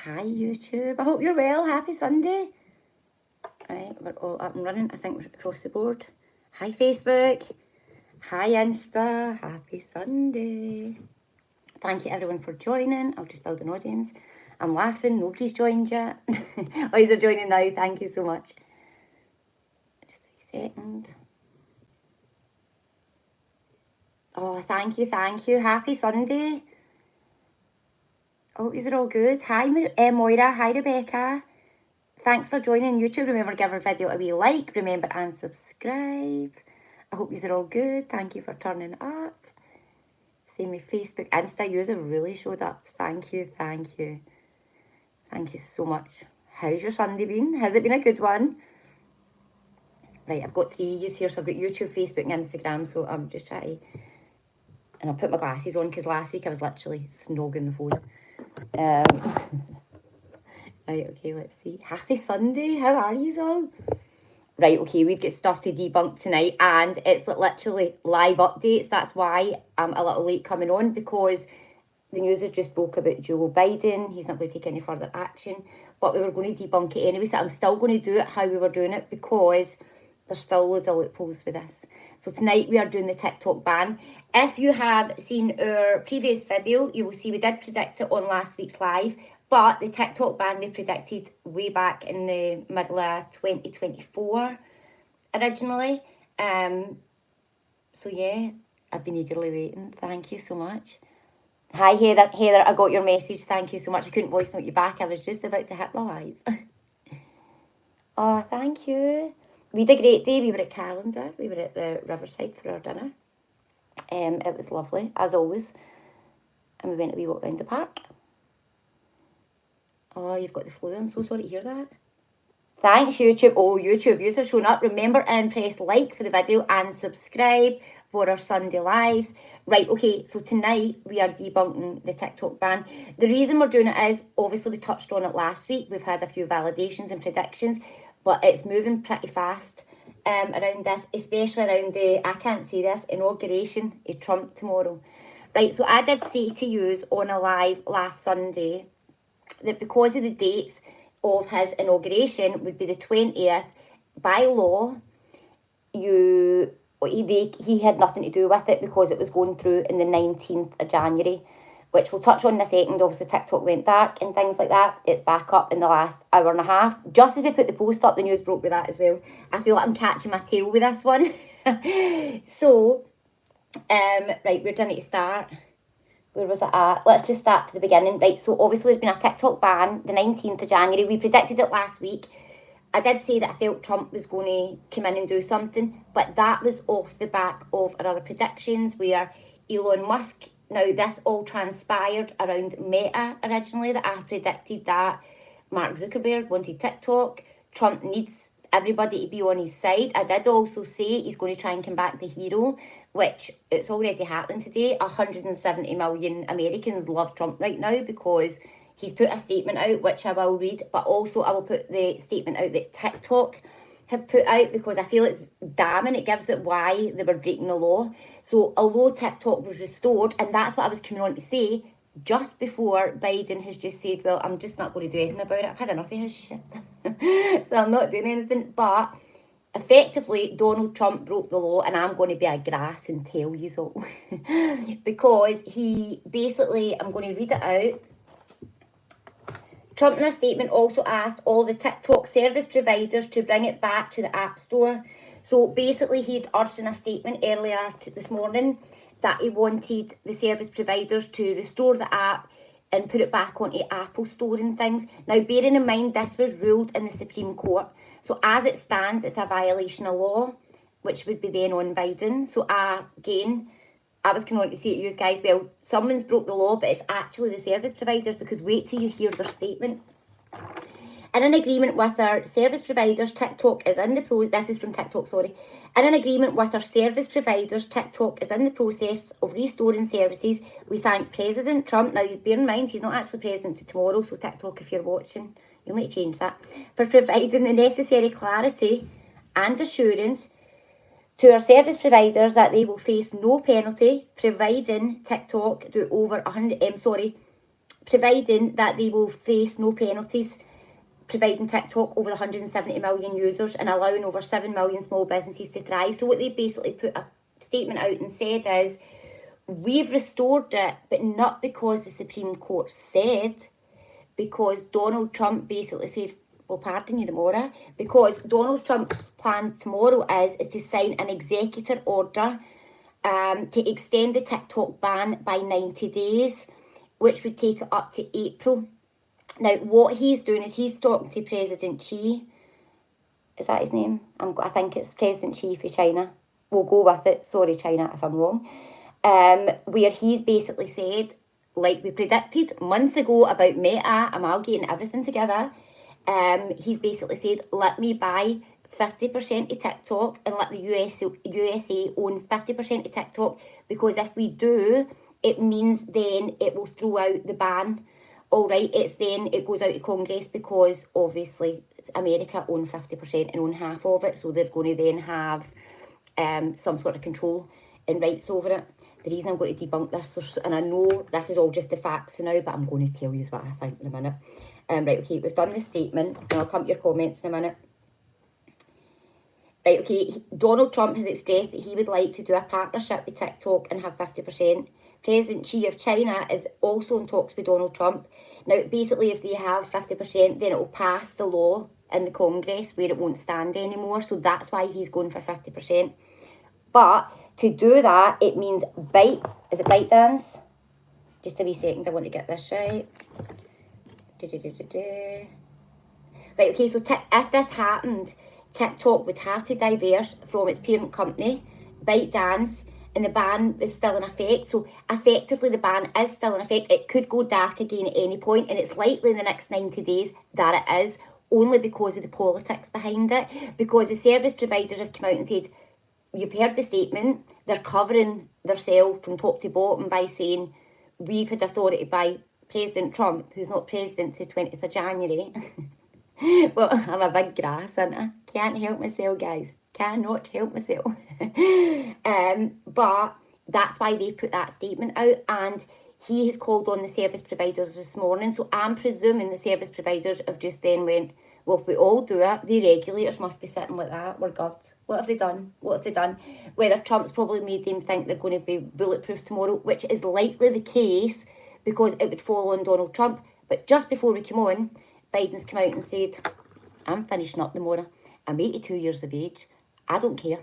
Hi YouTube, I hope you're well. Happy Sunday. Right, we're all up and running. I think we're across the board. Hi Facebook. Hi Insta. Happy Sunday. Thank you everyone for joining. I'll just build an audience. I'm laughing, nobody's joined yet. Oh, you're joining now, thank you so much. Just a second. Oh, thank you. Happy Sunday. I hope you're all good. Hi Moira, hi Rebecca. Thanks for joining YouTube. Remember, give our video a wee like. Remember and subscribe. I hope you're all good. Thank you for turning up. Same with Facebook, Insta user really showed up. Thank you. Thank you so much. How's your Sunday been? Has it been a good one? Right, I've got 3 E's here. So I've got YouTube, Facebook and Instagram. So I'm just trying to... And I'll put my glasses on because last week I was literally snogging the phone. Right, okay, let's see. Happy Sunday. How are you all? Right, okay, we've got stuff to debunk tonight and it's literally live updates. That's why I'm a little late coming on, because the news has just broke about Joe Biden. He's not going to take any further action, but we were going to debunk it anyway. So I'm still going to do it how we were doing it, because there's still loads of loopholes with this. So tonight we are doing the TikTok ban. If you have seen our previous video, you will see we did predict it on last week's live. But the TikTok ban we predicted way back in the middle of 2024 originally. So yeah, I've been eagerly waiting. Thank you so much. Hi Heather. Heather, I got your message. Thank you so much. I couldn't voice note you back. I was just about to hit live. Oh, thank you. We had a great day. We were at Calendar. We were at the Riverside for our dinner. It was lovely, as always. And we went a wee walk around the park. Oh, you've got the flu. I'm so sorry to hear that. Thanks, YouTube. Oh, YouTube users showing up. Remember and press like for the video and subscribe for our Sunday lives. Right, okay, so tonight we are debunking the TikTok ban. The reason we're doing it is, obviously we touched on it last week. We've had a few validations and predictions, but it's moving pretty fast around this, especially around the, I can't say this, inauguration of Trump tomorrow. Right, so I did say to you on a live last Sunday that because of the dates of his inauguration would be the 20th, by law, he had nothing to do with it because it was going through in the 19th of January, which we'll touch on in a second. Obviously, TikTok went dark and things like that. It's back up in the last hour and a half. Just as we put the post up, the news broke with that as well. I feel like I'm catching my tail with this one. So, right, we're going to start. Where was it at? Let's just start from the beginning. Right, so obviously there's been a TikTok ban the 19th of January. We predicted it last week. I did say that I felt Trump was going to come in and do something, but that was off the back of our other predictions where Elon Musk, now this all transpired around Meta originally, that I predicted that Mark Zuckerberg wanted TikTok. Trump needs everybody to be on his side. I did also say he's going to try and come back the hero, which it's already happened today. 170 million Americans love Trump right now because he's put a statement out, which I will read, but also I will put the statement out that TikTok have put out, because I feel it's damning. It gives it why they were breaking the law. So although TikTok was restored, and that's what I was coming on to say, just before Biden has just said, well, I'm just not going to do anything about it. I've had enough of his shit. So I'm not doing anything. But effectively, Donald Trump broke the law, and I'm going to be a grass and tell you so. Because he basically, I'm going to read it out. Trump in a statement also asked all the TikTok service providers to bring it back to the App Store. So basically he'd urged in a statement earlier this morning that he wanted the service providers to restore the app and put it back onto Apple Store and things. Now, bearing in mind this was ruled in the Supreme Court. So as it stands, it's a violation of law, which would be then on Biden. So again, I was coming on to say to you guys, well, someone's broke the law, but it's actually the service providers, because wait till you hear their statement. In an agreement with our service providers, TikTok is in the this is from TikTok, sorry. In an agreement with our service providers, TikTok is in the process of restoring services. We thank President Trump. Now, bear in mind, he's not actually president tomorrow, so TikTok, if you're watching, you'll need to change that, for providing the necessary clarity and assurance to our service providers that they will face no penalty, providing TikTok do over providing that they will face no penalties, providing TikTok over 170 million users and allowing over 7 million small businesses to thrive. So what they basically put a statement out and said is, we've restored it, but not because the Supreme Court said, because Donald Trump basically said, well, pardon you, the Mora, because Donald Trump's plan tomorrow is to sign an executive order to extend the TikTok ban by 90 days, which would take it up to April. Now, what he's doing is he's talking to President Xi. Is that his name? I think it's President Xi for China. We'll go with it. Sorry, China, if I'm wrong. Where he's basically said, like we predicted months ago about Meta amalgamating everything together, he's basically said, let me buy 50% of TikTok and let the USA own 50% of TikTok, because if we do, it means then it will throw out the ban. All right, it goes out to Congress, because obviously America own 50% and own half of it, so they're going to then have some sort of control and rights over it. The reason I'm going to debunk this, and I know this is all just the facts now, but I'm going to tell you what I think in a minute. Right, okay, we've done the statement, and I'll come to your comments in a minute. Right, okay, Donald Trump has expressed that he would like to do a partnership with TikTok and have 50%. President Xi of China is also in talks with Donald Trump. Now, basically, if they have 50%, then it will pass the law in the Congress where it won't stand anymore. So that's why he's going for 50%. But to do that, it means is it ByteDance? Just a wee second, I want to get this right. Right, okay, so if this happened, TikTok would have to diverge from its parent company, ByteDance, and the ban is still in effect. So effectively the ban is still in effect. It could go dark again at any point, and it's likely in the next 90 days that it is, only because of the politics behind it. Because the service providers have come out and said, you've heard the statement, they're covering themselves from top to bottom by saying, we've had authority by President Trump, who's not president till 20th of January. Well, I'm a big grass, aren't I? Can't help myself, guys. Cannot help myself. But that's why they put that statement out, and he has called on the service providers this morning. So I'm presuming the service providers have just then went, well, if we all do it, the regulators must be sitting like that. We're good. What have they done? What have they done? Whether Trump's probably made them think they're going to be bulletproof tomorrow, which is likely the case because it would fall on Donald Trump. But just before we come on, Biden's come out and said, I'm finishing up tomorrow. I'm 82 years of age. I don't care.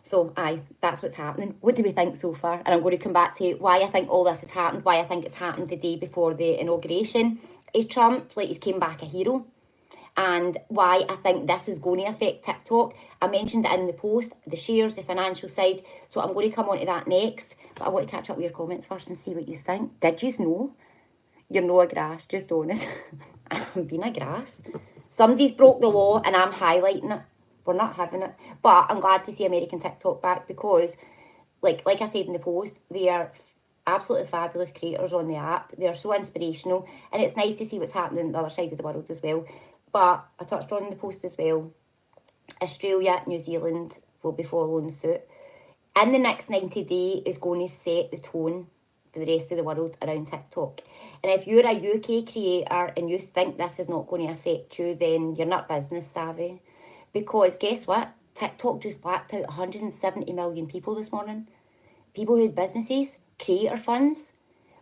So, aye, that's what's happening. What do we think so far? And I'm going to come back to why I think all this has happened, why I think it's happened the day before the inauguration of Trump, like he's came back a hero, and why I think this is going to affect TikTok. I mentioned it in the post, the shares, the financial side, so I'm going to come on to that next, but I want to catch up with your comments first and see what you think. Did you know? You're no a grass, just honest. I'm being a grass. Somebody's broke the law and I'm highlighting it. We're not having it. But I'm glad to see American TikTok back because, like I said in the post, they are absolutely fabulous creators on the app. They are so inspirational, and it's nice to see what's happening on the other side of the world as well. But I touched on in the post as well, Australia, New Zealand will be following suit. In the next 90 days is going to set the tone for the rest of the world around TikTok. And if you're a UK creator and you think this is not going to affect you, then you're not business savvy. Because guess what? TikTok just blacked out 170 million people this morning. People who had businesses, creator funds,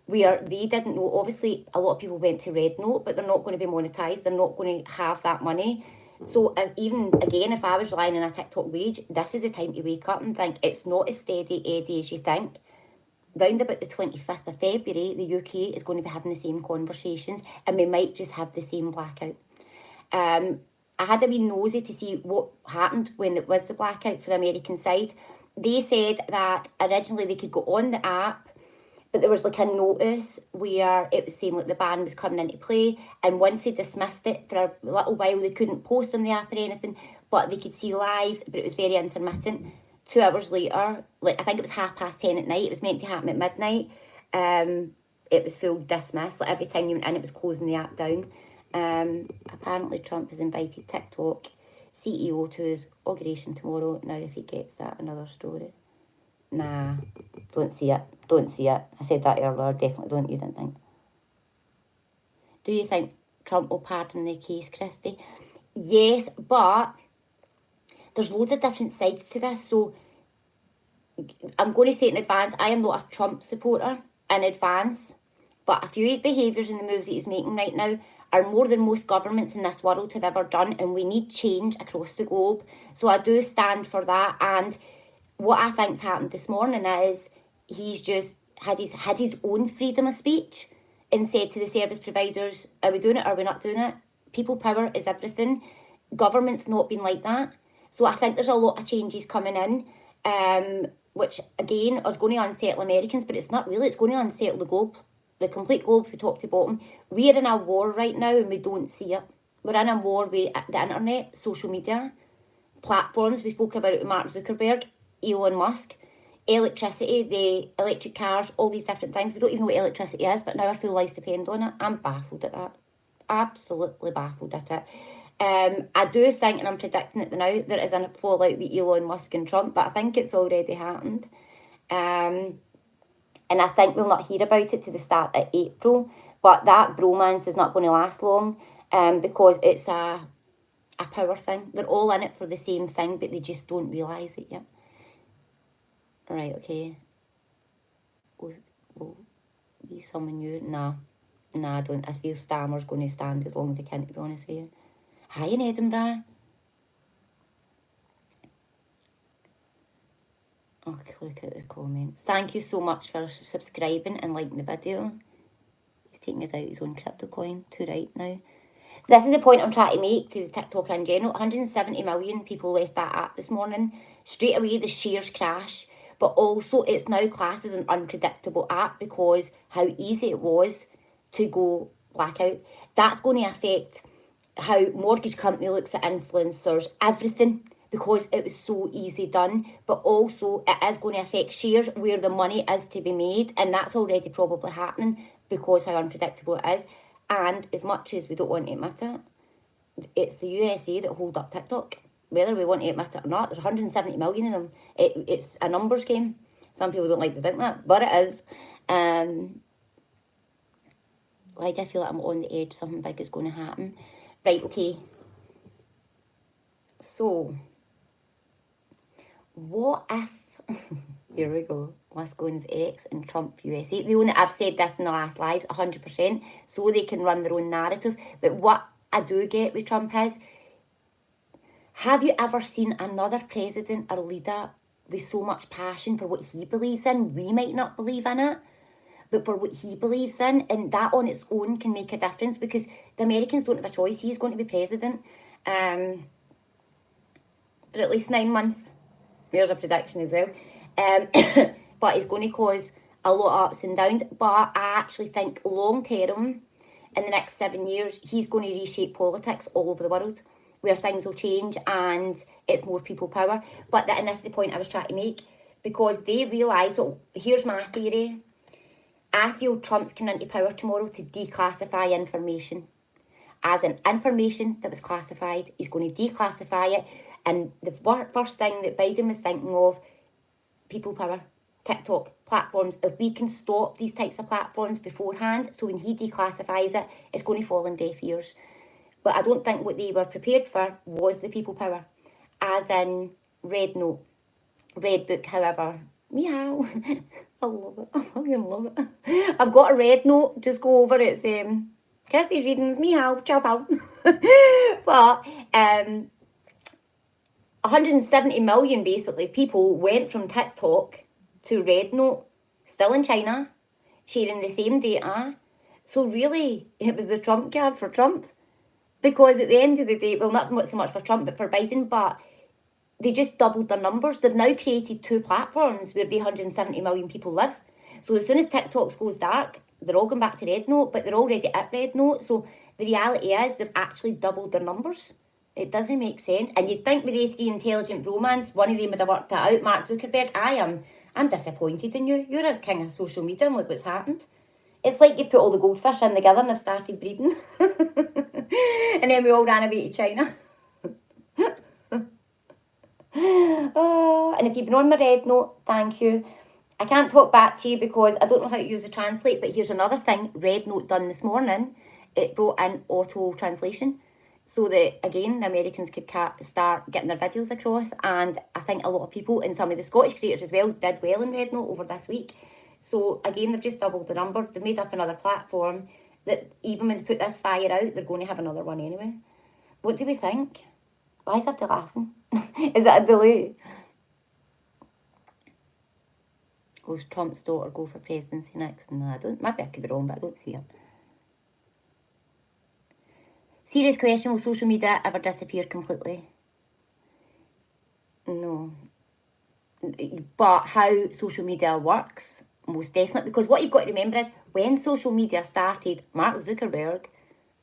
where they didn't know. Obviously, a lot of people went to Red Note, but they're not going to be monetized. They're not going to have that money. So even, again, if I was relying on a TikTok wage, this is the time to wake up and think it's not as steady, Eddie, as you think. Round about the 25th of February, the UK is going to be having the same conversations, and we might just have the same blackout. I had a wee nosy to see what happened when it was the blackout for the American side. They said that originally they could go on the app, but there was like a notice where it was saying like the ban was coming into play, and once they dismissed it for a little while, they couldn't post on the app or anything, but they could see lives, but it was very intermittent. 2 hours later, like I think it was 10:30 at night, it was meant to happen at midnight, it was full dismiss. Like every time you went in, it was closing the app down. Apparently Trump has invited TikTok CEO to his inauguration tomorrow. Now if he gets that, another story. Nah, don't see it. I said that earlier, definitely don't, you didn't think. Do you think Trump will pardon the case, Christie? Yes, but there's loads of different sides to this. So I'm going to say in advance, I am not a Trump supporter in advance, but a few of his behaviours and the moves that he's making right now are more than most governments in this world have ever done, and we need change across the globe. So I do stand for that. And what I think's happened this morning is he's just had his own freedom of speech and said to the service providers, are we doing it or are we not doing it? People power is everything. Government's not been like that. So I think there's a lot of changes coming in, which again are going to unsettle Americans, but it's not really. It's going to unsettle the globe, the complete globe from top to bottom. We're in a war right now and we don't see it. We're in a war with the internet, social media, platforms. We spoke about it with Mark Zuckerberg, Elon Musk, electricity, the electric cars, all these different things. We don't even know what electricity is, but now our full lives depend on it. I'm baffled at that. Absolutely baffled at it. I do think, and I'm predicting it now, there is a fallout with Elon Musk and Trump, but I think it's already happened. And I think we'll not hear about it to the start of April, but that bromance is not going to last long, because it's a power thing. They're all in it for the same thing, but they just don't realise it yet. Right, okay. Will be someone new? Nah, I don't. I feel Stammer's going to stand as long as they can, to be honest with you. Hi in Edinburgh. Okay, look at the comments. Thank you so much for subscribing and liking the video. He's taking us out his own crypto coin to right now. This is the point I'm trying to make to the TikTok in general. 170 million people left that app this morning. Straight away, the shares crash. But also, it's now classed as an unpredictable app because how easy it was to go blackout. That's going to affect how mortgage company looks at influencers, everything, because it was so easy done. But also, it is going to affect shares where the money is to be made. And that's already probably happening because how unpredictable it is. And as much as we don't want to admit it, it's the USA that hold up TikTok. Whether we want to admit it or not, there's 170 million in them. It's a numbers game. Some people don't like to think that, but it is. Why do I feel like I'm on the edge? Something big is going to happen. Right, okay. So, what if... Here we go. Muscone's X and Trump USA. They only, I've said this in the last lives, 100%, so they can run their own narrative. But what I do get with Trump is, have you ever seen another president or leader with so much passion for what he believes in? We might not believe in it, but for what he believes in, and that on its own can make a difference because the Americans don't have a choice. He's going to be president for at least 9 months. There's a prediction as well. But it's going to cause a lot of ups and downs. But I actually think long term, in the next 7 years, he's going to reshape politics all over the world, where things will change and it's more people power. But and this is the point I was trying to make, because they realise, so here's my theory. I feel Trump's coming into power tomorrow to declassify information. As in information that was classified, he's going to declassify it. And the first thing that Biden was thinking of, people power, TikTok, platforms. If we can stop these types of platforms beforehand, so when he declassifies it, it's going to fall on deaf ears. But I don't think what they were prepared for was the people power. As in Red Note, Red Book, however. Meow. I love it. I fucking love it. I've got a Red Note. Just go over it. It's Kirsty's readings. Meow. Ciao, pal. But 170 million, basically, people went from TikTok to Red Note, still in China, sharing the same data. So really, it was the Trump card for Trump. Because at the end of the day, well, not so much for Trump, but for Biden, but they just doubled their numbers. They've now created 2 platforms where the 170 million people live. So as soon as TikTok goes dark, they're all going back to Red Note, but they're already at Red Note. So the reality is they've actually doubled their numbers. It doesn't make sense. And you'd think with A3 Intelligent Bromance, one of them would have worked that out. Mark Zuckerberg, I'm disappointed in you. You're a king of social media and look what's happened. It's like you put all the goldfish in together and they've started breeding. And then we all ran away to China. Oh, and if you've been on my Red Note, thank you. I can't talk back to you because I don't know how to use the translate, but here's another thing Red Note done this morning it brought in auto translation, so that again the Americans could start getting their videos across. And I think a lot of people, and some of the Scottish creators as well, did well in Red Note over this week. So again, they've just doubled the number. They've made up another platform that even when they put this fire out, they're going to have another one anyway. What do we think? Why is everybody laughing? Is it a delay? Will Trump's daughter go for presidency next? No, I don't. Maybe I could be wrong, but I don't see it. Serious question, will social media ever disappear completely? No. But how social media works, most definitely. Because what you've got to remember is, when social media started, Mark Zuckerberg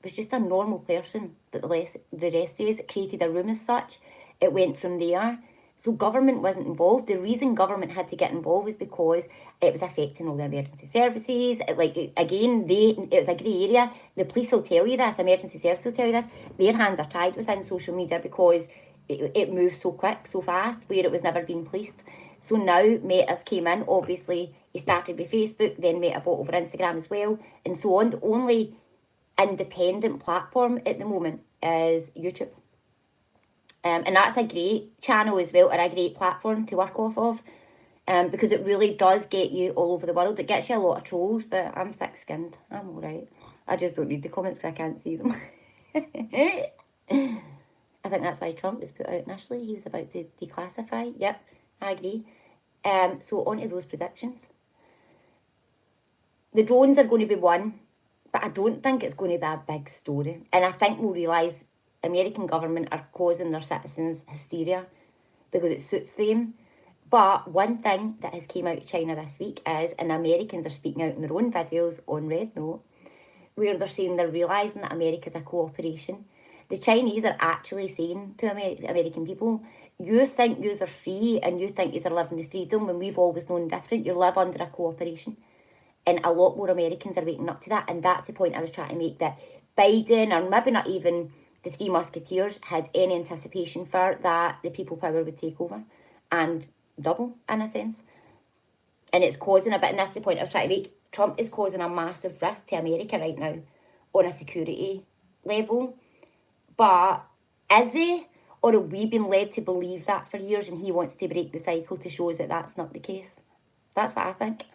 was just a normal person that the rest is. It created a room as such. It went from there. So government wasn't involved. The reason government had to get involved was because it was affecting all the emergency services. It was a grey area. The police will tell you this, emergency services will tell you this. Their hands are tied within social media because it moves so quick, so fast, where it was never being policed. So now Meta's came in. Obviously, he started with Facebook, then Meta bought over Instagram as well, and so on. The only independent platform at the moment is YouTube. And that's a great channel as well, or a great platform to work off of, because it really does get you all over the world. It gets you a lot of trolls, but I'm thick-skinned. I'm all right. I just don't read the comments because I can't see them. I think that's why Trump was put out initially. He was about to declassify. Yep, I agree. So on to those predictions. The drones are going to be one, but I don't think it's going to be a big story. And I think we'll realise American government are causing their citizens hysteria because it suits them. But one thing that has came out of China this week is, and Americans are speaking out in their own videos on Red Note, where they're saying they're realising that America's a cooperation. The Chinese are actually saying to American people, you think yous are free and you think yous are living the freedom when we've always known different. You live under a cooperation. And a lot more Americans are waking up to that. And that's the point I was trying to make, that Biden, or maybe not even the Three Musketeers, had any anticipation for that the people power would take over and double, in a sense. And it's causing a bit, and that's the point I was trying to make, Trump is causing a massive risk to America right now on a security level. But is he? Or have we been led to believe that for years and he wants to break the cycle to show us that that's not the case? That's what I think.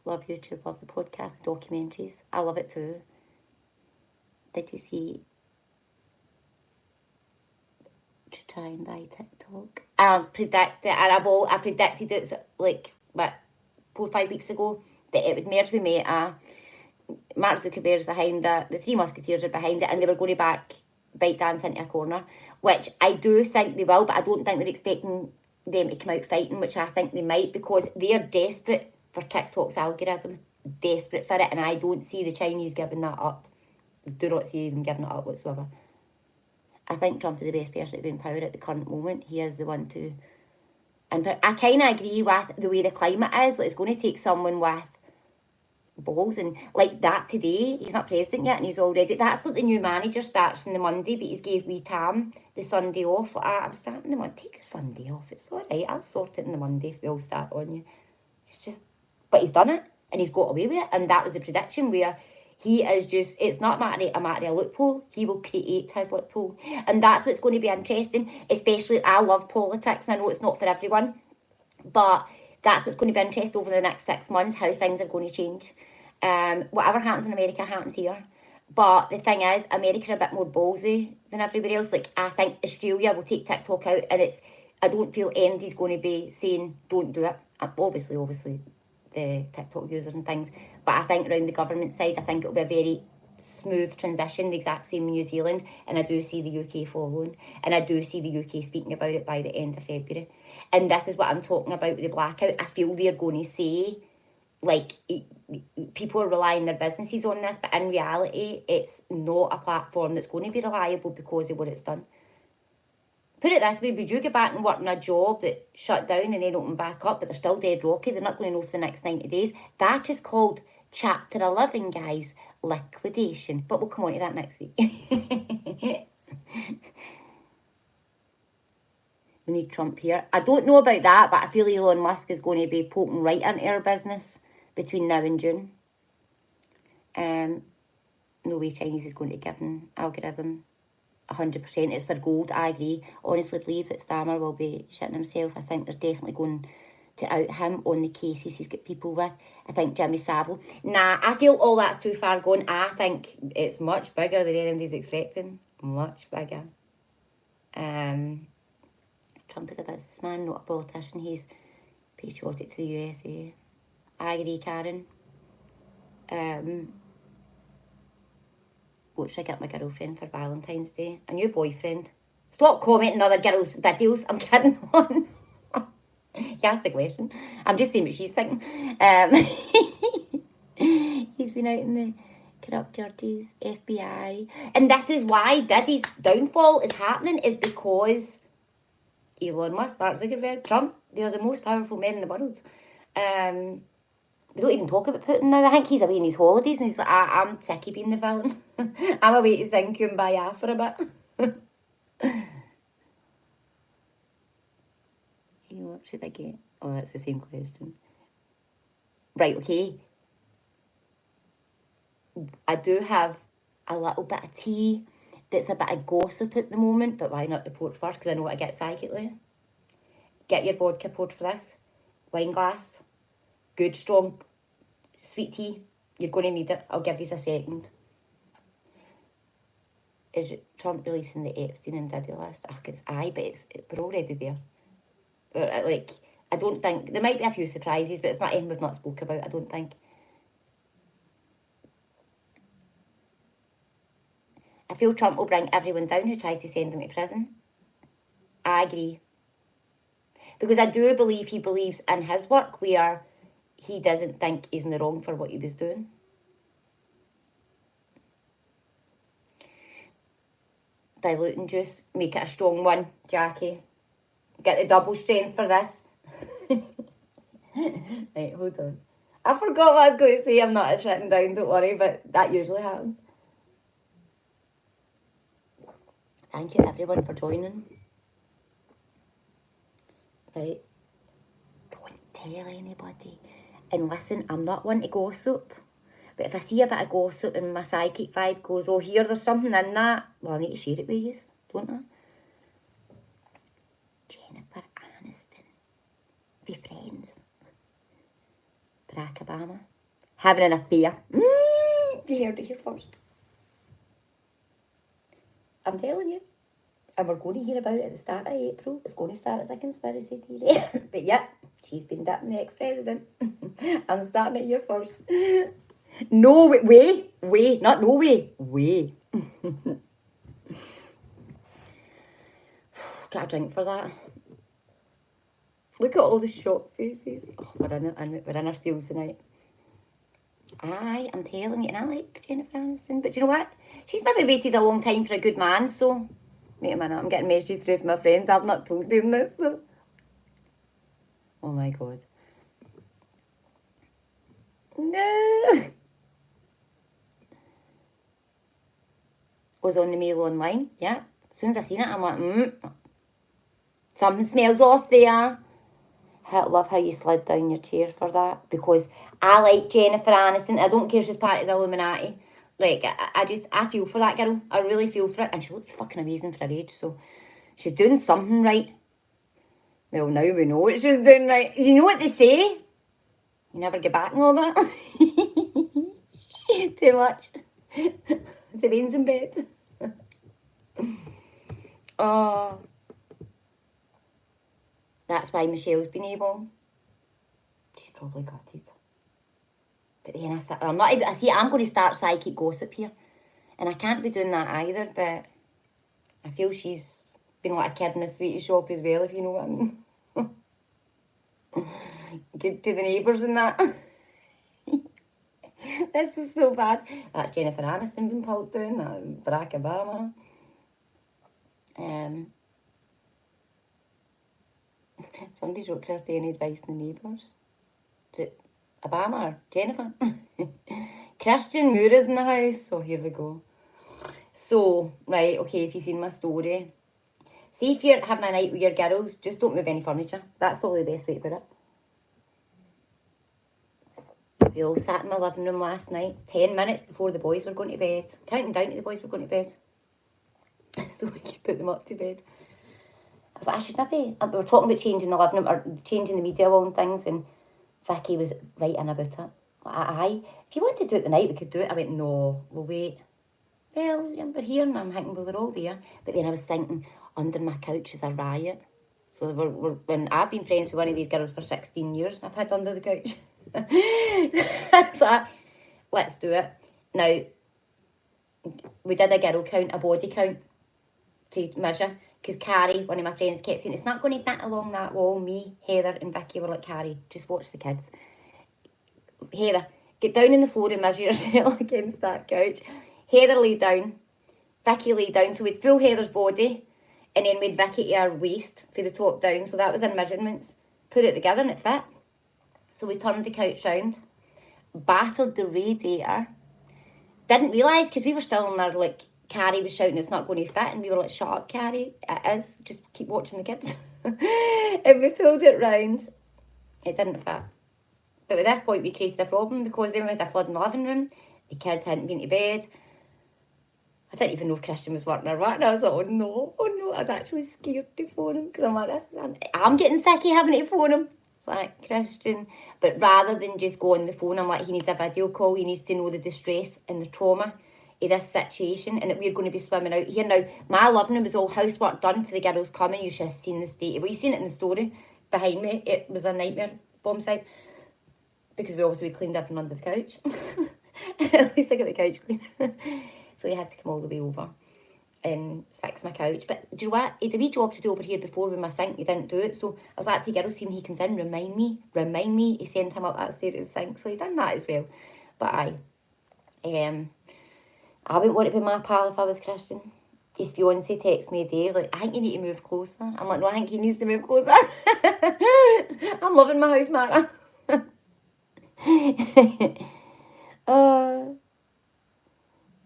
Love YouTube, love the podcast, documentaries. I love it too. Did you see? To try and buy TikTok. I predicted it like 4 or 5 weeks ago that it would merge with Meta. Mark Zuckerberg's behind it. The Three Musketeers are behind it, and they were going to bite dance into a corner, which I do think they will, but I don't think they're expecting them to come out fighting, which I think they might, because they're desperate for TikTok's algorithm, desperate for it, and I don't see the Chinese giving that up. Do not see them giving it up whatsoever. I think Trump is the best person to be in power at the current moment. He is the one to... And I kind of agree with the way the climate is. Like, it's going to take someone with balls, and like that today, he's not president yet and he's already... That's like the new manager starts on the Monday, but he's gave wee Tam the Sunday off. Like, I'm starting the Monday. Take the Sunday off. It's all right. I'll sort it on the Monday if they all start on you. It's just... But he's done it and he's got away with it, and that was the prediction where he is just... It's not a matter of loophole. He will create his loophole. And that's what's going to be interesting, especially... I love politics. I know it's not for everyone, but that's what's going to be interesting over the next 6 months, how things are going to change. Whatever happens in America happens here. But the thing is, America are a bit more ballsy than everybody else. Like, I think Australia will take TikTok out, and I don't feel anybody's going to be saying, don't do it. Obviously, the TikTok users and things. But I think around the government side, I think it'll be a very smooth transition, the exact same in New Zealand. And I do see the UK following. And I do see the UK speaking about it by the end of February. And this is what I'm talking about with the blackout. I feel they're going to say, like, people are relying their businesses on this, but in reality, it's not a platform that's going to be reliable because of what it's done. Put it this way, would you get back and work in a job that shut down and then open back up, but they're still dead rocky, they're not going to know for the next 90 days? That is called Chapter 11, guys, liquidation. But we'll come on to that next week. We need Trump here. I don't know about that, but I feel Elon Musk is going to be poking right into our business between now and June. no way Chinese is going to give an algorithm 100%. It's their gold, I agree. Honestly believe that Stammer will be shitting himself. I think there's definitely going to out him on the cases he's got people with. I think Jimmy Savile. Nah, I feel all that's too far gone. I think it's much bigger than anybody's expecting. Much bigger. Trump is a businessman, not a politician. He's patriotic to the USA. I agree, Karen. What should I get my girlfriend for Valentine's Day? A new boyfriend. Stop commenting other girls' videos. I'm kidding on. You asked the question. I'm just saying what she's thinking. He's been out in the corrupt churches, FBI. And this is why Diddy's downfall is happening, is because Elon Musk, Mark Zuckerberg, Trump, they're the most powerful men in the world. We don't even talk about Putin now. I think he's away on his holidays and he's like, I'm sick of being the villain. I'm away to sing Kumbaya for a bit. What should I get? Oh, that's the same question. Right, okay. I do have a little bit of tea that's a bit of gossip at the moment, but why not the port first? Because I know what I get psychically. Get your vodka poured for this. Wine glass. Good, strong, sweet tea. You're going to need it. I'll give you a second. Is it Trump releasing the Epstein and Diddy list? It's aye, but we're already there. Like, I don't think... There might be a few surprises, but it's not anything we've not spoke about, I don't think. I feel Trump will bring everyone down who tried to send him to prison. I agree. Because I do believe he believes in his work, where he doesn't think he's in the wrong for what he was doing. Diluting juice. Make it a strong one, Jackie. Get the double strength for this. Right, hold on. I forgot what I was going to say. I'm not shutting down, don't worry, but that usually happens. Thank you, everyone, for joining. Right. Don't tell anybody. And listen, I'm not one to gossip. But if I see a bit of gossip and my psychic vibe goes, oh, here, there's something in that, well, I need to share it with you, don't I? Jennifer Aniston. Be friends. Barack Obama. Having an affair. You heard it here first. I'm telling you. And we're going to hear about it at the start of April. It's going to start as a conspiracy theory. But yeah, she's been dating the ex-president. I'm starting it here first. No way. Not no way. Way. Got a drink for that. Look at all the shocked faces. Oh, we're in our feels tonight. Aye, I'm telling you. And I like Jennifer Aniston. But you know what? She's maybe waited a long time for a good man, so... Wait a minute, I'm getting messages through from my friends. I've not told them this, so... Oh my God. No! Was on the Mail Online, yeah. As soon as I seen it, I'm like, something smells off there. I love how you slid down your chair for that, because I like Jennifer Aniston. I don't care if she's part of the Illuminati. Like, I feel for that girl. I really feel for it. And she looks fucking amazing for her age, so she's doing something right. Well, now we know what she's doing right. You know what they say? You never get back and all that. Too much. The rain's in bed. Oh. That's why Michelle's been able. She's probably gutted. But then I'm not able, I'm going to start psychic gossip here. And I can't be doing that either, but I feel she's been like a kid in a sweetie shop as well, if you know what I mean. Good to the neighbours and that. This is so bad. That's Jennifer Aniston being pulled down, that Barack Obama. Somebody wrote, Christy, any advice on the neighbours? Obama or Jennifer? Christian Moore is in the house, so here we go. So, right, okay, if you've seen my story, see if you're having a night with your girls, just don't move any furniture. That's probably the best way to put it. We all sat in my living room last night, 10 minutes before the boys were going to bed, counting down to the boys were going to bed, so we could put them up to bed. I was like, I should maybe, we were talking about changing the living room, or changing the media wall and things, and Vicky was right in about it. Like, aye, if you want to do it the night, we could do it. I went, no, we'll wait. Well, we're here, and I'm thinking, well, we're all there. But then I was thinking, under my couch is a riot. So when I've been friends with one of these girls for 16 years, I've had under the couch. So let's do it. Now, we did a girl count, a body count to measure, because Carrie, one of my friends, kept saying, it's not going to fit along that wall. Me, Heather and Vicky were like, Carrie, just watch the kids. Heather, get down on the floor and measure yourself against that couch. Heather lay down, Vicky lay down, so we'd full Heather's body, and then we'd Vicky to our waist, for the top down, so that was our measurements. Put it together and it fit. So we turned the couch round, battered the radiator, didn't realise, because we were still in our, like, Carrie was shouting it's not going to fit, and we were like, shut up, Carrie, it is, just keep watching the kids. And we pulled it round, it didn't fit. But at this point we created a problem, because then we had a flood in the living room, the kids hadn't been to bed. I didn't even know if Christian was working or what, and I was like, oh no, I was actually scared to phone him, because I'm like, I'm getting sick of having to phone him. It's like, Christian. But rather than just go on the phone, I'm like, he needs a video call, he needs to know the distress and the trauma of this situation, and that we're going to be swimming out here. Now, my living room was all housework done for the girls coming. You should have seen the state. Well, you've seen it in the story behind me. It was a nightmare bomb site, because we obviously cleaned everything under the couch. At least I got the couch clean. So he had to come all the way over and fix my couch. But do you know what? He had a wee job to do over here before with my sink. He didn't do it. So I was like to girls, see when he comes in, remind me. He sent him up that stairs to the sink. So he done that as well. But I wouldn't want to be my pal if I was Christian. His fiancée texts me a day, like, I think you need to move closer. I'm like, no, I think he needs to move closer. I'm loving my house, Mara.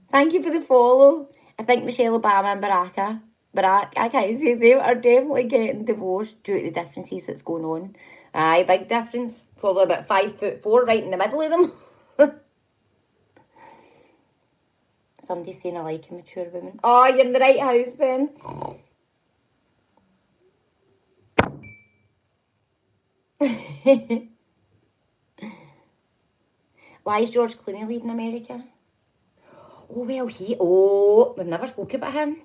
Thank you for the follow. I think Michelle Obama and Barack, I can't say his name, are definitely getting divorced due to the differences that's going on. Aye, big difference. Probably about 5'4" right in the middle of them. Somebody's saying I like a mature woman. Oh, you're in the right house then. Why is George Clooney leaving America? Oh, well, we've never spoke about him.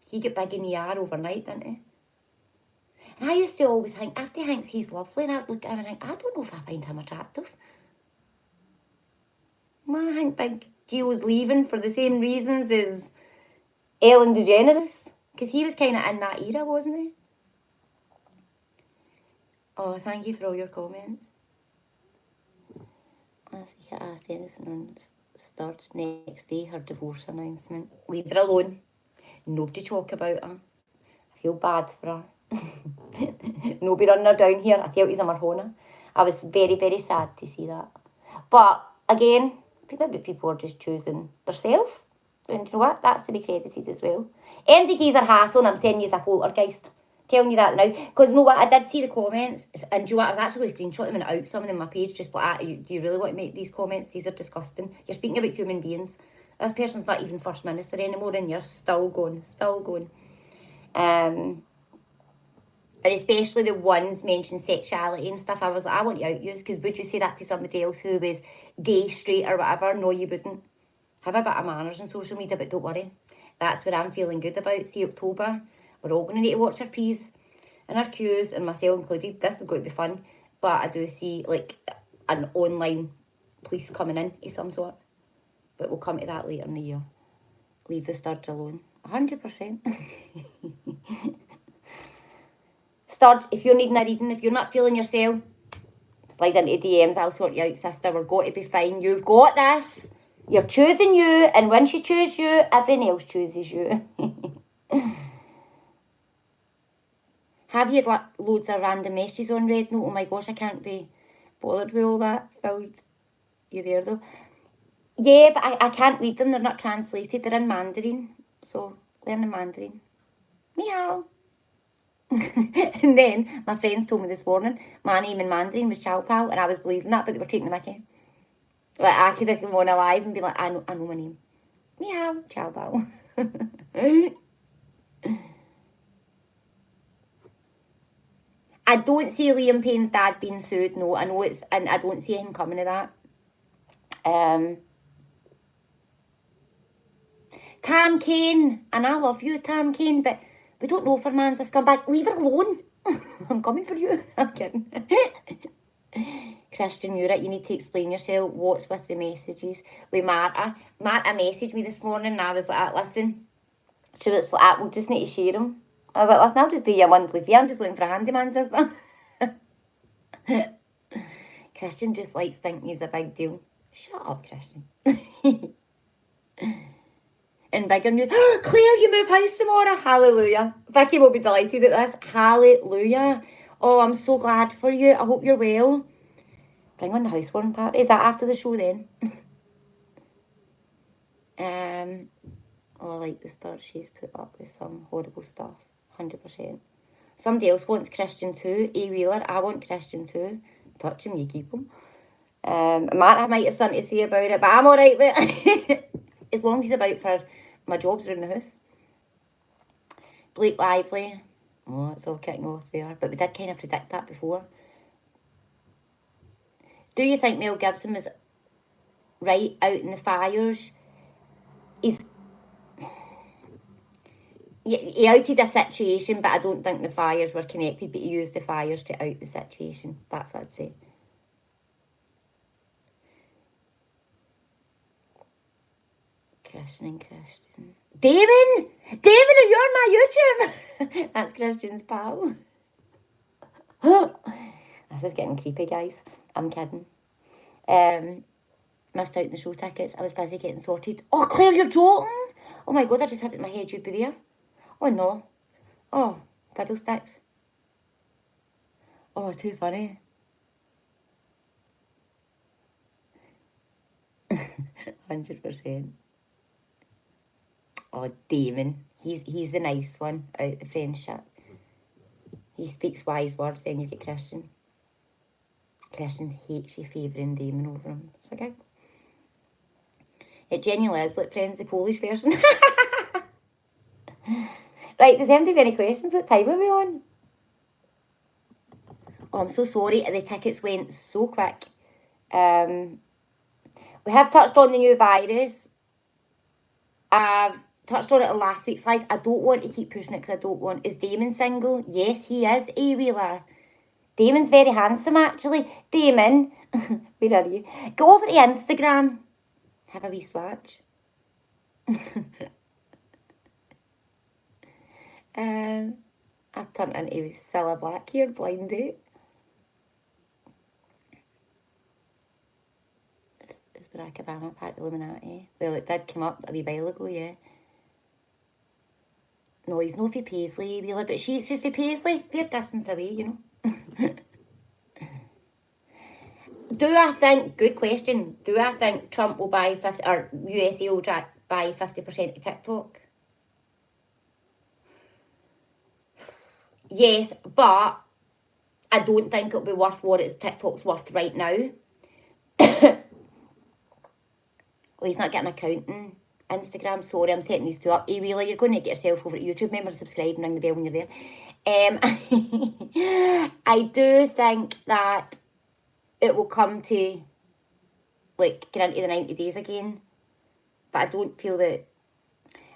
He got big in the air overnight, didn't he? And I used to always think, after he thinks he's lovely, and I'd look at him and think, I don't know if I find him attractive. I think Big Gio's leaving for the same reasons as Ellen DeGeneres, because he was kind of in that era, wasn't he? Oh, thank you for all your comments. I asked anything on Sturge next day, her divorce announcement. Leave her alone. Nobody talk about her. I feel bad for her. Nobody running her down here. I tell you, I'm a Marhona. I was very, very sad to see that. But again, maybe people are just choosing themselves. And you know what? That's to be credited as well. MDKs are hassle, and I'm saying you're a poltergeist. Telling you that now, because you know what, I did see the comments, and do you know what, I was actually going to screenshot them and out some of them on my page, just like, do you really want to make these comments? These are disgusting. You're speaking about human beings. This person's not even First Minister anymore, and you're still going. And especially the ones mentioning sexuality and stuff, I was like, I want you out, because would you say that to somebody else who was gay, straight, or whatever? No, you wouldn't. Have a bit of manners on social media, but don't worry. That's what I'm feeling good about. See, October, we're all going to need to watch our P's and our Q's, and myself included. This is going to be fun. But I do see, like, an online police coming in of some sort. But we'll come to that later in the year. Leave the Sturge alone. 100%. Sturge, if you're needing a reading, if you're not feeling yourself, slide into DMs. I'll sort you out, sister. We're going to be fine. You've got this. You're choosing you. And once you choose you, everyone else chooses you. Have you had loads of random messages on Red Note? Oh my gosh, I can't be bothered with all that. Filled you there though? Yeah, but I can't read them. They're not translated. They're in Mandarin. So, learn the Mandarin. Ni hao. And then my friends told me this morning my name in Mandarin was Chow Pao, and I was believing that, but they were taking the mickey. Like, I could have gone alive and be like, I know my name. Meow, Chow Pao. I don't see Liam Payne's dad being sued. No, I know it's, and I don't see him coming to that. Tam Kane, and I love you, Tam Kane, but we don't know if her man's a scumbag. Leave her alone. I'm coming for you. I'm kidding. Christian, you're right. You need to explain yourself. What's with the messages? With Marta. Marta messaged me this morning and I was like, listen. She was like, we'll just need to share them. I was like, listen, I'll just pay you a monthly fee. I'm just looking for a handyman, sister. Christian just likes thinking he's a big deal. Shut up, Christian. And bigger news. Claire, you move house tomorrow. Hallelujah. Vicky will be delighted at this. Hallelujah. Oh, I'm so glad for you. I hope you're well. Bring on the housewarming party. Is that after the show then? Oh, I like the stuff she's put up with some horrible stuff. 100%. Somebody else wants Christian too. A Wheeler, I want Christian too. Touch him, you keep him. Marta might have something to say about it, but I'm alright with it. As long as he's about for my jobs around the house. Blake Lively. Oh, it's all kicking off there. But we did kind of predict that before. Do you think Mel Gibson was right out in the fires? He outed a situation, but I don't think the fires were connected, but he used the fires to out the situation. That's what I'd say. Christian and Christian. Damon! Damon, are you on my YouTube? That's Christian's pal. This is getting creepy, guys. I'm kidding. Missed out on the show tickets. I was busy getting sorted. Oh, Claire, you're joking? Oh my God, I just had it in my head you'd be there. Oh no. Oh, fiddlesticks. Oh, too funny. 100%. Oh, Damon. He's the nice one out of the friendship. He speaks wise words, then you get Christian. Christian hates you favouring Damon over him. It's okay. It genuinely is like Friends, the Polish version. Right, does anybody have any questions? What time are we on? Oh, I'm so sorry. The tickets went so quick. We have touched on the new virus. I've touched on it in last week's slides. I don't want to keep pushing it because I don't want... Is Damon single? Yes, he is a Wheeler. Damon's very handsome, actually. Damon, where are you? Go over to Instagram. Have a wee swatch. I've turned into Cilla Black here, blind date. Is Barack Obama part of the Illuminati? Well, it did come up a wee while ago, yeah. No, he's no for Paisley, Wheeler, but she's just for Paisley. Fair distance away, you know. Do I think, good question, do I think Trump will buy 50, or USA will buy 50% of TikTok? Yes, but I don't think it'll be worth what TikTok's worth right now. Well, he's not getting accounting. Instagram, sorry, I'm setting these two up. Hey, Wheeler, you're going to get yourself over to YouTube. Remember to subscribe and ring the bell when you're there. I do think that it will come to, like, get into the 90 days again. But I don't feel that...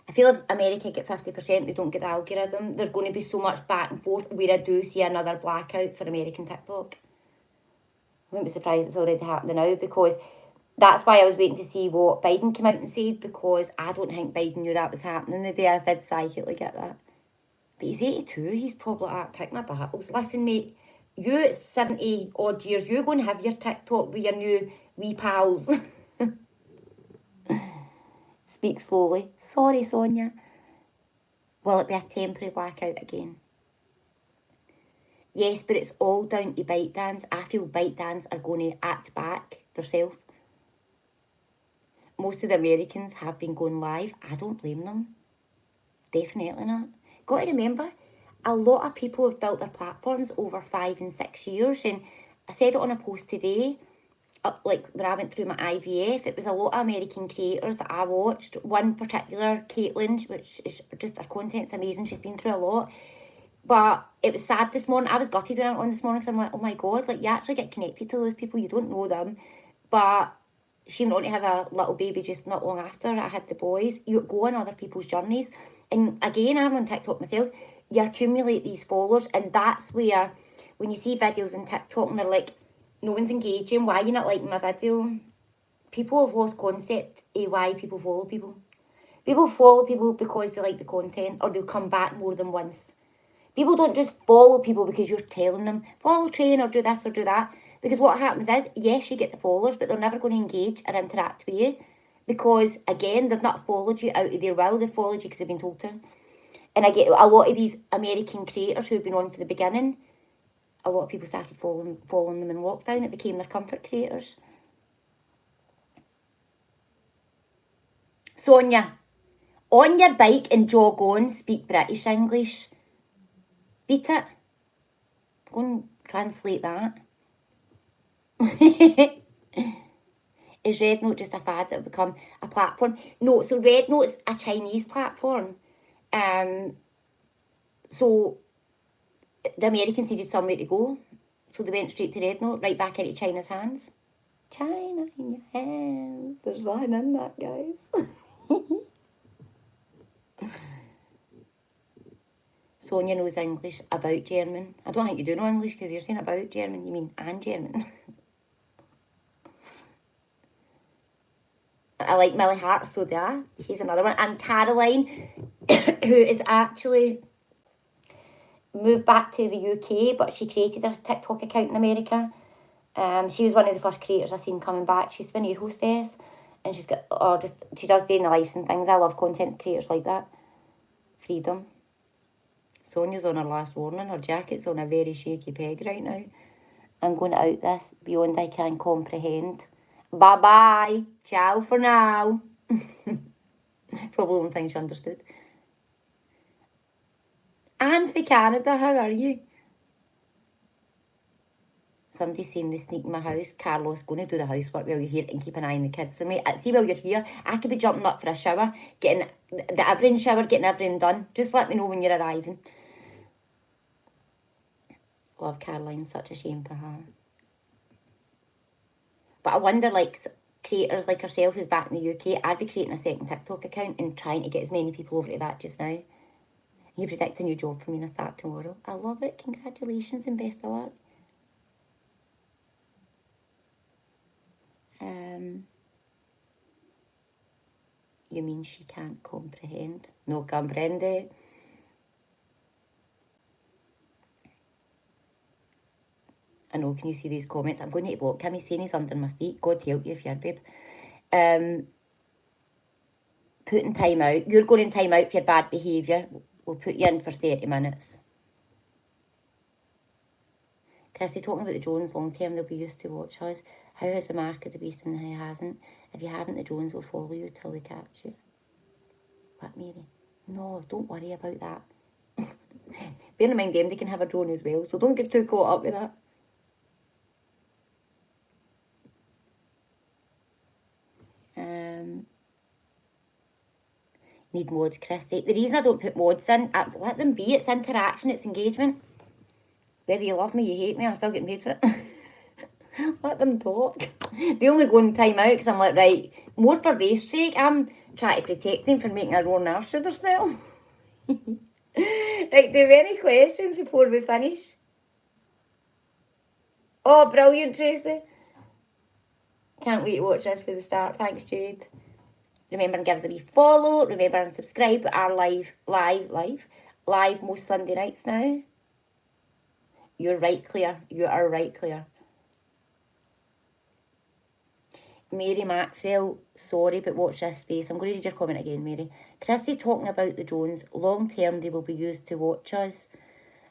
I feel if America get 50%, they don't get the algorithm. There's going to be so much back and forth where I do see another blackout for American TikTok. I wouldn't be surprised it's already happening now, because that's why I was waiting to see what Biden came out and said, because I don't think Biden knew that was happening the day I did psychically get that. But he's 82, he's probably at pick my battles. Listen, mate, you at 70 odd years, you're going to have your TikTok with your new wee pals. Speak slowly. Sorry, Sonia. Will it be a temporary blackout again? Yes, but it's all down to ByteDance. I feel ByteDance are going to act back themselves. Most of the Americans have been going live. I don't blame them. Definitely not. Got to remember, a lot of people have built their platforms over 5 and 6 years. And I said it on a post today, like when I went through my IVF, it was a lot of American creators that I watched. One particular, Caitlin, which is just, her content's amazing. She's been through a lot. But it was sad this morning. I was gutted when I went on this morning because I'm like, oh my God, like you actually get connected to those people, you don't know them. But she went on to have a little baby just not long after I had the boys. You go on other people's journeys. And again, I'm on TikTok myself. You accumulate these followers, and that's where, when you see videos on TikTok and they're like, no one's engaging, why are you not liking my video? People have lost concept of why people follow people. People follow people because they like the content, or they'll come back more than once. People don't just follow people because you're telling them, follow Train or do this or do that. Because what happens is, yes, you get the followers, but they're never going to engage and interact with you. Because, again, they've not followed you out of their will. They've followed you because they've been told to. And I get a lot of these American creators who've been on from the beginning. A lot of people started following them in lockdown. It became their comfort creators. Sonia, on your bike and jog on, speak British English. Beat it. Go and translate that. Is Red Note just a fad that will become a platform? No, so Red Note's a Chinese platform. So the Americans needed somewhere to go. So they went straight to Red Note, right back into China's hands. China in your hands. There's nothing in that, guys. Sonia knows English about German. I don't think you do know English because you're saying about German. You mean and German. I like Millie Hart, so do I. She's another one. And Caroline, who is actually moved back to the UK, but she created a TikTok account in America. She was one of the first creators I seen coming back. She's been air hostess, and she's got, she does day in the life and things. I love content creators like that. Freedom. Sonia's on her last warning. Her jacket's on a very shaky peg right now. I'm going to out this beyond I can comprehend. Bye-bye. Ciao for now. Probably one thing she understood. Anne for Canada, how are you? Somebody's saying they sneak in my house. Carlos, going to do the housework while you're here and keep an eye on the kids for me. See, while you're here, I could be jumping up for a shower, getting the everything shower, getting everything done. Just let me know when you're arriving. Love Caroline, such a shame for her. But I wonder, like, creators like herself who's back in the UK, I'd be creating a second TikTok account and trying to get as many people over to that just now. You predict a new job for me and I start tomorrow. I love it. Congratulations and best of luck. You mean she can't comprehend? No comprende. I know, can you see these comments? I'm going to block him. He's saying he's under my feet. God help you if you're, babe. Putting time out. You're going in time out for your bad behaviour. We'll put you in for 30 minutes. Chrissy, talking about the drones long term, they'll be used to watch us. How has the mark of the beast and how hasn't? If you haven't, the drones will follow you till they catch you. What, Mary? No, don't worry about that. Bear in mind, them, they can have a drone as well, so don't get too caught up with that. Need mods, Christy. The reason I don't put mods in, let them be. It's interaction, it's engagement. Whether you love me, you hate me, I'm still getting paid for it. Let them talk. They only go in time out because I'm like, right, more for their sake. I'm trying to protect them from making a raw arse of themselves. Right, do you have any questions before we finish? Oh, brilliant, Tracy. Can't wait to watch this for the start. Thanks, Jade. Remember and give us a wee follow. Remember and subscribe. We are live most Sunday nights now. You're right, Claire. You are right, Claire. Mary Maxwell, sorry, but watch this space. I'm going to read your comment again, Mary. Christy talking about the drones. Long term, they will be used to watch us.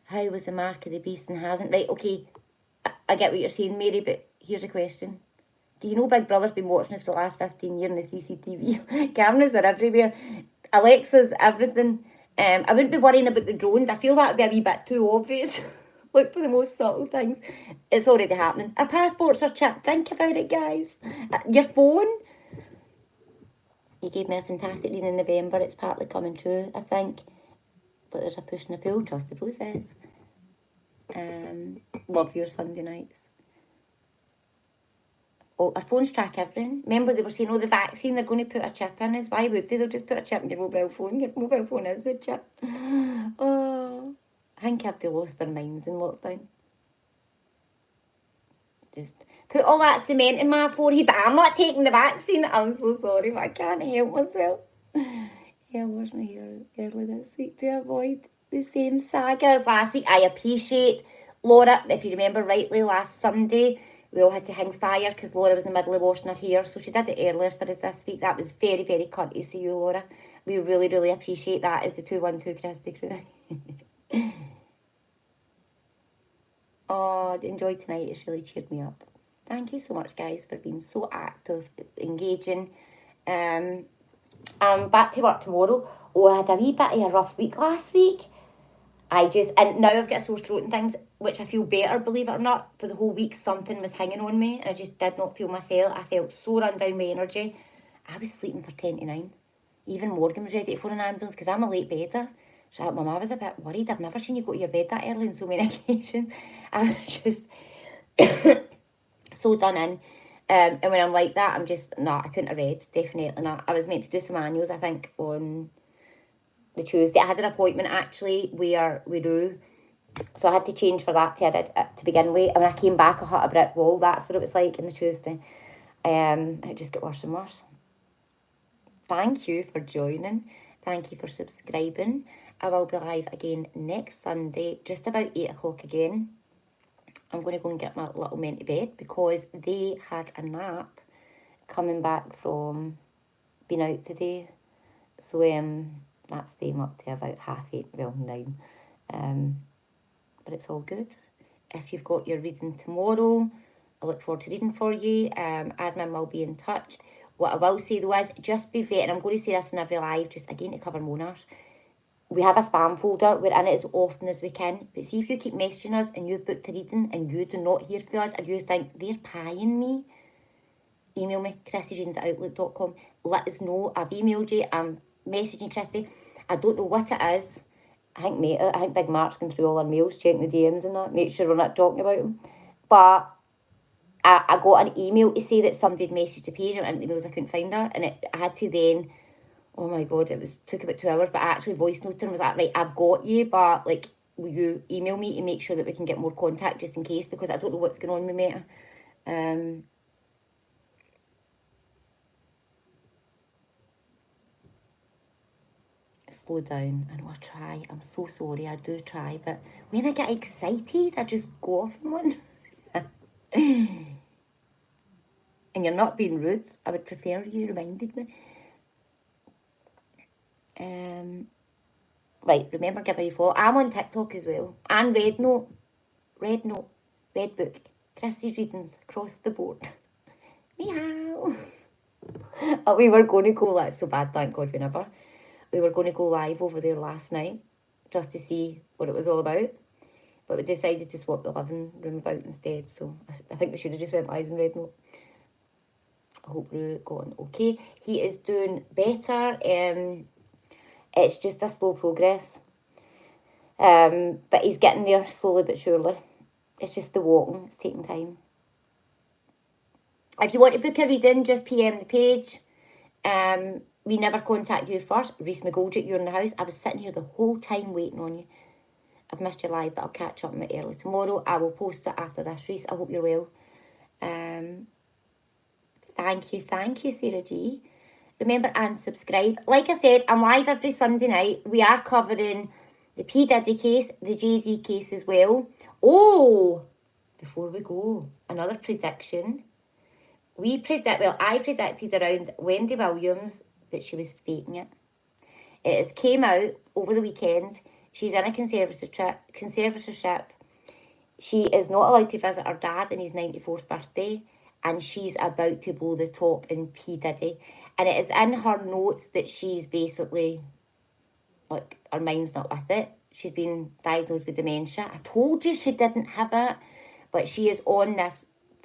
How was the mark of the beast and hasn't? Right, okay. I get what you're saying, Mary, but here's a question. Do you know Big Brother's been watching us for the last 15 years in the CCTV? Cameras are everywhere. Alexa's everything. I wouldn't be worrying about the drones. I feel that would be a wee bit too obvious. Look for the most subtle things. It's already happening. Our passports are chipped. Think about it, guys. Your phone. You gave me a fantastic reading in November. It's partly coming true, I think. But there's a push and a pull. Trust the process. Love your Sunday nights. Oh, our phones track everything. Remember they were saying, oh, the vaccine, they're going to put a chip in us. Why would they? They'll just put a chip in your mobile phone. Your mobile phone is the chip. Oh, I think they lost their minds in lockdown. Just put all that cement in my forehead, but I'm not taking the vaccine. I'm so sorry, but I can't help myself. Yeah, I wasn't here early this week to avoid the same saga as last week. I appreciate Laura, if you remember rightly, last Sunday, we all had to hang fire because Laura was in the middle of washing her hair, so she did it earlier for us this week. That was very, very courteous of you, Laura. We really, really appreciate that as the 212 Christy crew. Oh, enjoyed tonight. It's really cheered me up. Thank you so much, guys, for being so active, engaging. I'm back to work tomorrow. Oh, I had a wee bit of a rough week last week. And now I've got a sore throat and things, which I feel better, believe it or not. For the whole week, something was hanging on me, and I just did not feel myself. I felt so run down with energy. I was sleeping for 10 to 9. Even Morgan was ready to phone an ambulance because I'm a late bedder. So my mum was a bit worried. I've never seen you go to your bed that early on so many occasions. I was just so done in. And when I'm like that, I'm just, no, I couldn't have read. Definitely not. I was meant to do some annuals, I think, on the Tuesday. I had an appointment actually where we do. So I had to change for that to begin with. And when I came back, I hit a brick wall. That's what it was like in the Tuesday. And it just got worse and worse. Thank you for joining. Thank you for subscribing. I will be live again next Sunday, just about 8 o'clock again. I'm going to go and get my little men to bed because they had a nap coming back from being out today. So that's them up to about 8:30, well, 9. But it's all good. If you've got your reading tomorrow, I look forward to reading for you. Admin will be in touch. What I will say though is, just be fair, and I'm going to say this in every live, just again to cover Monars. We have a spam folder, we're in it as often as we can. But see if you keep messaging us and you've booked a reading and you do not hear from us and you think they're pieing me, email me, chrissyjeans@outlook.com. Let us know. I've emailed you, I'm messaging Christy. I don't know what it is. I think Big Mark's going through all our mails, checking the DMs and that, make sure we're not talking about them. But I got an email to say that somebody had messaged the page and the emails I couldn't find her, and I had to then, oh my god, took about 2 hours, but I actually voice noted and was like, right, I've got you, but like, will you email me to make sure that we can get more contact just in case, because I don't know what's going on with Meta. Slow down. I know I try. I'm so sorry. I do try, but when I get excited, I just go off on one. And you're not being rude. I would prefer you reminded me. Right, remember, give me a follow. I'm on TikTok as well. And Red Book, Christy's readings across the board. Meow. We were going to go, that's so bad, thank God we never. We were going to go live over there last night just to see what it was all about. But we decided to swap the living room about instead. So I think we should have just went live in Red Note. I hope Rue got on okay. He is doing better. It's just a slow progress. But he's getting there slowly but surely. It's just the walking. It's taking time. If you want to book a reading, just PM the page. We never contact you first. Reese McGoldrick, you're in the house. I was sitting here the whole time waiting on you. I've missed your live, but I'll catch up on it early tomorrow. I will post it after this. Reese, I hope you're well. Thank you, Sarah G. Remember and subscribe. Like I said, I'm live every Sunday night. We are covering the P. Diddy case, the Jay-Z case as well. Oh, before we go, another prediction. I predicted around Wendy Williams that she was faking it. It has came out over the weekend. She's in a conservatorship. She is not allowed to visit her dad on his 94th birthday, and she's about to blow the top in P. Diddy. And it is in her notes that she's basically like, her mind's not with it. She's been diagnosed with dementia. I told you she didn't have it, but she is on this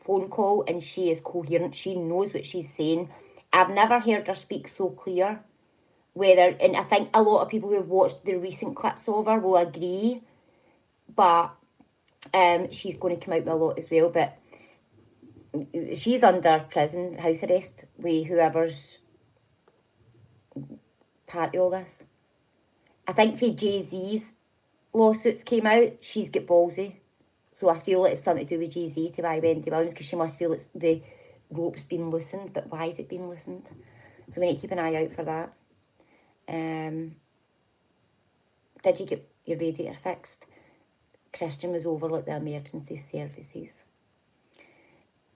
phone call and she is coherent. She knows what she's saying. I've never heard her speak so clear. And I think a lot of people who have watched the recent clips of her will agree, but she's going to come out with a lot as well. But she's under prison house arrest with whoever's part of all this. I think for Jay-Z's lawsuits came out, she's got ballsy. So I feel like it's something to do with Jay-Z to buy Wendy Williams, because she must feel it's the rope's been loosened. But why is it been loosened? So we need to keep an eye out for that. Did you get your radiator fixed? Christian was over like the emergency services.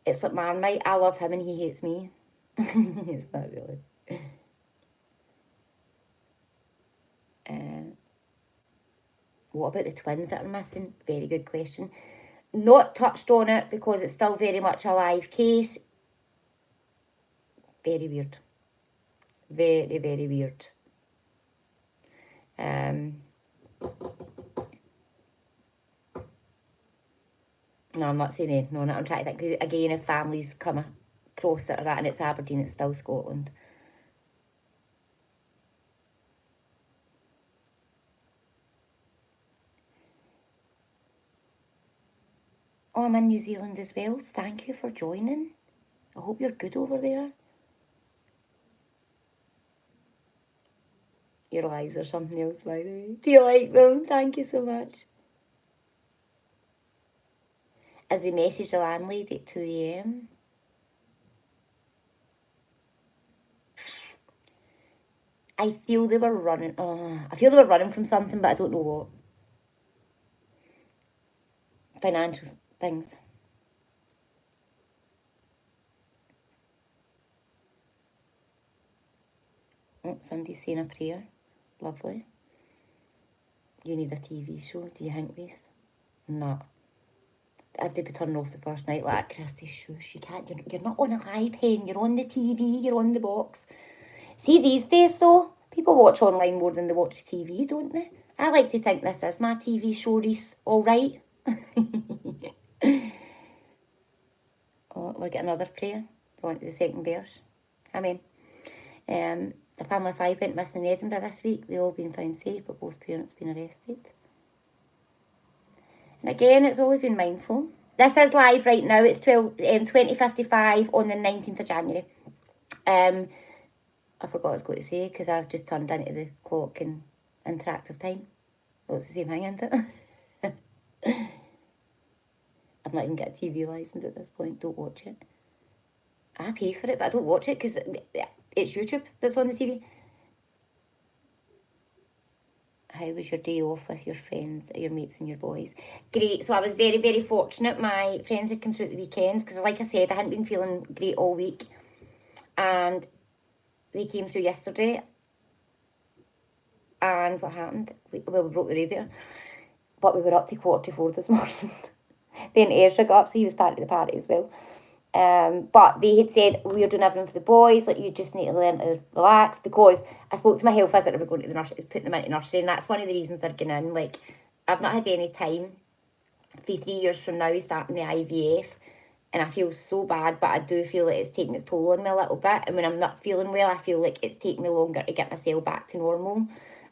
It's like Marmite. I love him and he hates me. It's not really. What about the twins that are missing? Very good question. Not touched on it because it's still very much a live case. Very weird. Very, very weird. No, I'm not saying anything on it. I'm trying to think. Again, if families come across it or that and it's Aberdeen, it's still Scotland. Oh, I'm in New Zealand as well. Thank you for joining. I hope you're good over there. Your lives are something else, by the way. Do you like them? Thank you so much. As they messaged the landlady at 2 a.m. I feel they were running. I feel they were running from something, but I don't know what. Financial things. Oh, somebody's saying a prayer. Lovely. You need a TV show, do you think, this? No. If they be turning off the first night like Christy, shush, you can't. You're not on a live hen, you're on the TV, you're on the box. See, these days though, people watch online more than they watch TV, don't they? I like to think this is my TV show, Reese. All right. Oh, we'll get another prayer. Go on to the second verse. Amen. A family of 5 went missing in Edinburgh this week. They've all been found safe, but both parents been arrested. And again, it's always been mindful. This is live right now. It's 20:55 on the 19th of January. I forgot what I was going to say because I've just turned into the clock and interactive time. Well, it's the same thing, isn't it? I've not even got a TV licence at this point. Don't watch it. I pay for it, but I don't watch it because it's YouTube that's on the TV. How was your day off with your friends, your mates and your boys? Great. So I was very, very fortunate. My friends had come through at the weekend because, like I said, I hadn't been feeling great all week. And they came through yesterday. And what happened? We broke the radiator. But we were up to 4:45 this morning. Then Ayrshire got up, so he was part of the party as well. But they had said, we're doing everything for the boys, like you just need to learn to relax, because I spoke to my health visitor about going to the nursery, putting them into nursery, and that's one of the reasons they're going in. Like, I've not had any time for 3 years from now starting the IVF, and I feel so bad, but I do feel like it's taking its toll on me a little bit, and when I'm not feeling well, I feel like it's taking me longer to get myself back to normal.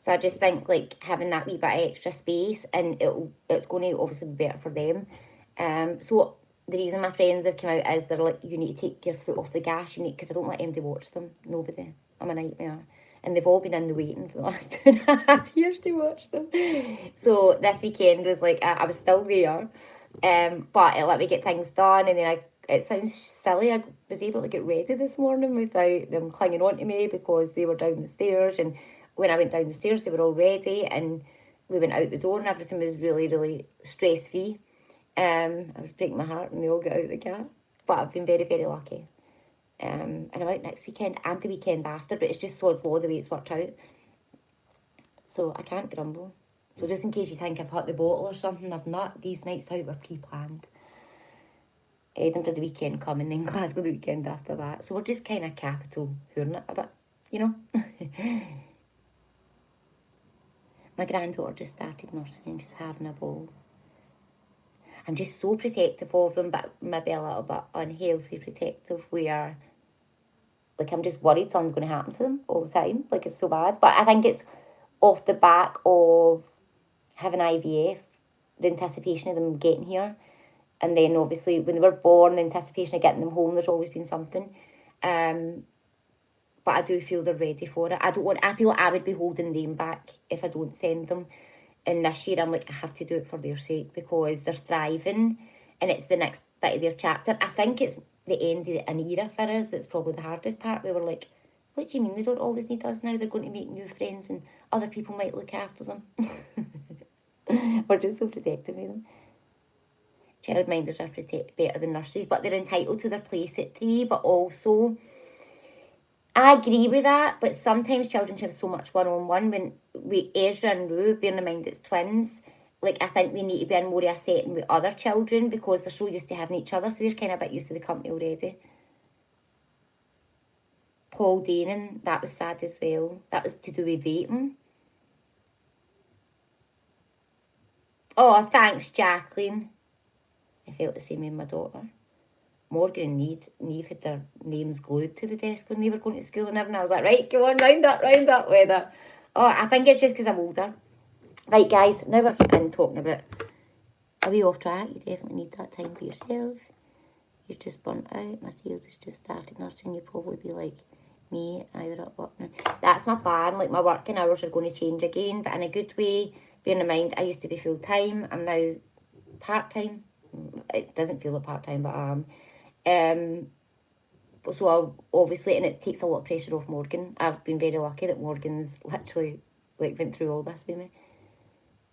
So I just think, like, having that wee bit of extra space, and it's going to obviously be better for them. So the reason my friends have come out is they're like, you need to take your foot off the gas, because I don't let anybody watch them. Nobody. I'm a nightmare. And they've all been in the waiting for the last 2.5 years to watch them. So this weekend was like, I was still there, but it let me get things done, and then it sounds silly, I was able to get ready this morning without them clinging on to me because they were down the stairs, and when I went down the stairs they were all ready, and we went out the door and everything was really, really stress-free. I was breaking my heart when they all got out of the car, but I've been very, very lucky. And I'm out next weekend and the weekend after, but it's just sod's law the way it's worked out. So I can't grumble. So just in case you think I've hit the bottle or something, I've not. These nights out were pre-planned. Edinburgh the weekend coming, then Glasgow the weekend after that. So we're just kind of capital hooring it a bit, you know. My granddaughter just started nursery and she's having a ball. I'm just so protective of them, but maybe a little bit unhealthy protective, where like I'm just worried something's going to happen to them all the time. Like, it's so bad. But I think it's off the back of having IVF, the anticipation of them getting here. And then obviously when they were born, the anticipation of getting them home, there's always been something. But I do feel they're ready for it. I feel like I would be holding them back if I don't send them. And this year I'm like, I have to do it for their sake, because they're thriving and it's the next bit of their chapter. I think it's the end of an era for us. It's probably the hardest part. We were like, what do you mean they don't always need us now? They're going to make new friends and other people might look after them. We're just so protective of them. Childminders are better than nurseries, but they're entitled to their place at 3. But also, I agree with that, but sometimes children have so much one-on-one. When with Ezra and Rue, bearing in mind it's twins, like, I think they need to be in more of a setting with other children, because they're so used to having each other, so they're kind of a bit used to the company already. Paul Danon, that was sad as well. That was to do with vaping. Oh, thanks, Jacqueline. I felt the same with my daughter. Morgan and Neve had their names glued to the desk when they were going to school and everything. I was like, right, go on, round up weather. Oh, I think it's just because I'm older. Right, guys, now we're in talking about, are we off track? You definitely need that time for yourself. You've just burnt out. Mathilda's just started nursing. You'll probably be like me, either at work now. That's my plan. Like, my working hours are going to change again, but in a good way. Bearing in mind, I used to be full-time. I'm now part-time. It doesn't feel like part-time, but I am. So I'll, obviously, and it takes a lot of pressure off Morgan. I've been very lucky that Morgan's literally like went through all this with me.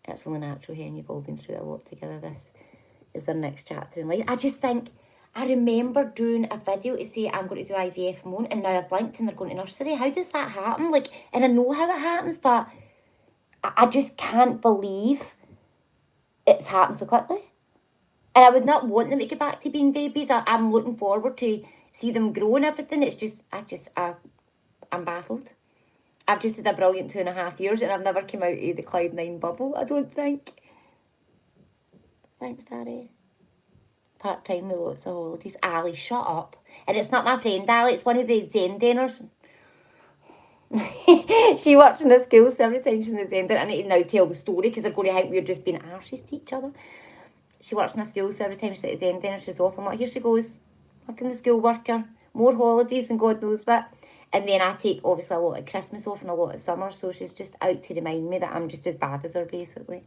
It's only natural, Hen. You've all been through a lot together. This is their next chapter in life. I just think, I remember doing a video to say I'm going to do IVF Moan, and now I've blinked and they're going to nursery. How does that happen? Like, and I know how it happens, but I just can't believe it's happened so quickly. And I would not want them to get back to being babies. I'm looking forward to see them grow and everything. It's just, I'm baffled. I've just had a brilliant 2.5 years and I've never come out of the Cloud9 bubble, I don't think. Thanks, Daddy. Part-time with lots of holidays. Ali, shut up. And it's not my friend, Ali, it's one of the Zen deners. She works in a school, so every time she's in the Zen, I need to now tell the story because they're going to think we're just being arses to each other. She works in a school, so every time she's at the Zen dinner, she's off. I'm like, here she goes, working the school worker, more holidays and God knows what. And then I take, obviously, a lot of Christmas off and a lot of summer, so she's just out to remind me that I'm just as bad as her, basically.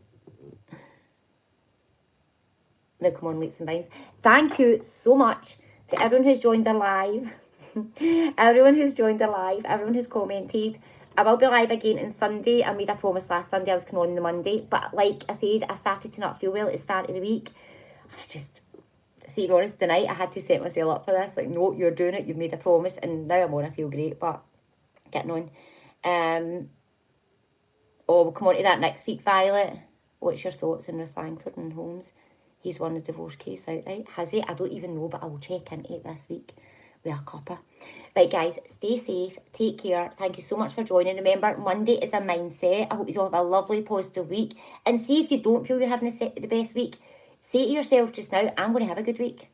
Now, come on, leaps and bounds. Thank you so much to everyone who's joined our live. Everyone who's joined our live, everyone who's commented. I will be live again on Sunday. I made a promise last Sunday I was coming on the Monday. But like I said, I started to not feel well at the start of the week. I just, to be honest, tonight I had to set myself up for this. Like, no, you're doing it. You've made a promise. And now I'm on. I feel great. But getting on. We'll come on to that next week, Violet. What's your thoughts on Ruth Langford and Holmes? He's won the divorce case outright. Has he? I don't even know, but I will check into it this week with a cuppa. Right, guys, stay safe. Take care. Thank you so much for joining. Remember, Monday is a mindset. I hope you all have a lovely, positive week. And see if you don't feel you're having the best week. Say to yourself just now, I'm going to have a good week.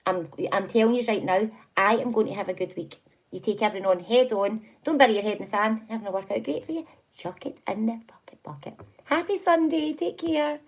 I'm telling you right now, I am going to have a good week. You take everyone on head on. Don't bury your head in the sand. Having a workout great for you. Chuck it in the bucket. Happy Sunday. Take care.